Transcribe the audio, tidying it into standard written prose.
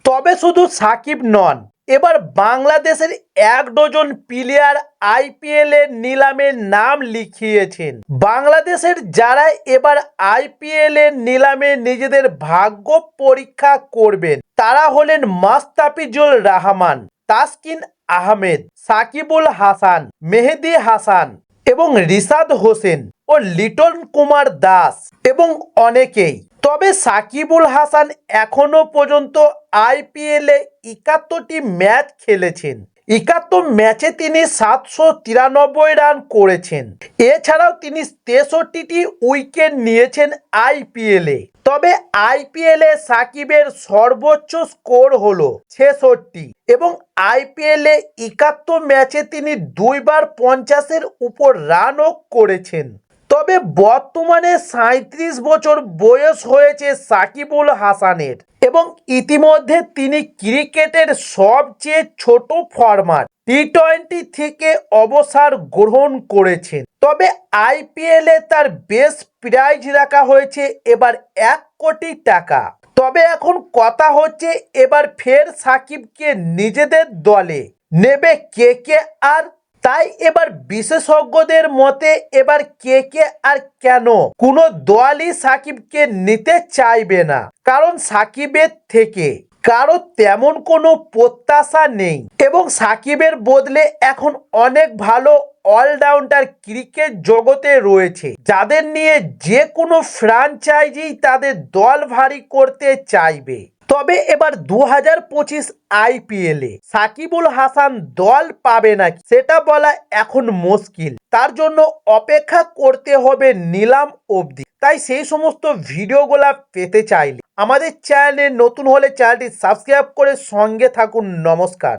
তবে শুধু সাকিব নন, এবার বাংলাদেশের ১ ডজন প্লেয়ার আইপিএল এর নিলামে নাম লিখিয়েছেন। বাংলাদেশের যারা এবার আইপিএল এর নিলামে নিজেদের ভাগ্য পরীক্ষা করবেন তারা হলেন মাস্তাফিজুর রহমান, তাসকিন আহমেদ, সাকিবুল হাসান, মেহেদী হাসান এবং রিশাদ হোসেন ও লিটন কুমার দাস এবং অনেকেই। তবে সাকিবুল হাসান এখনো পর্যন্ত আইপিএলে ৭১টি ম্যাচ খেলেছেন। ৭১ ম্যাচে তিনি ৭৯৩ রান করেছেন। এছাড়াও তিনি ৬৩টি উইকেট নিয়েছেন আইপিএলে। তবে আইপিএলে সাকিবের সর্বোচ্চ স্কোর হলো ৬৬ এবং আইপিএলে ৭১ ম্যাচে তিনি দুইবার ৫০-এর উপর রানও করেছেন। তবে বর্তমানে ৩৭ বছর বয়স হয়েছে সাকিবুল হাসানের এবং ইতিমধ্যে তিনি ক্রিকেটের সবচেয়ে ছোট ফরম্যাট টি-20 থেকে অবসর গ্রহণ করেছেন। তবে আইপিএলে তার বেশ প্রাইজ রাখা হয়েছে এবার ১ কোটি টাকা। তবে এখন কথা হচ্ছে এবার ফের সাকিবকে নিজেদের দলে নেবে কেকেআর। তাই এবার বিশেষজ্ঞদের মতে এবার কেকেআর কেন কোনো দলই সাকিবকে নিতে চাইবে না, কারণ সাকিবের থেকে কারো তেমন কোনো প্রত্যাশা নেই এবং সাকিবের বদলে এখন অনেক ভালো অলরাউন্ডার ক্রিকেট জগতে রয়েছে যাদের নিয়ে যে কোনো ফ্র্যাঞ্চাইজি তাদের দল ভারী করতে চাইবে। তবে এবার ২০২৫ আইপিএলে সাকিবুল হাসান দল পাবে নাকি সেটা বলা এখন মুশকিল। তার জন্য অপেক্ষা করতে হবে নিলাম অবধি। তাই সেই সমস্ত ভিডিওগুলা পেতে চাইলে আমাদের চ্যানেলে নতুন হলে চ্যানেলটি সাবস্ক্রাইব করে সঙ্গে থাকুন। নমস্কার।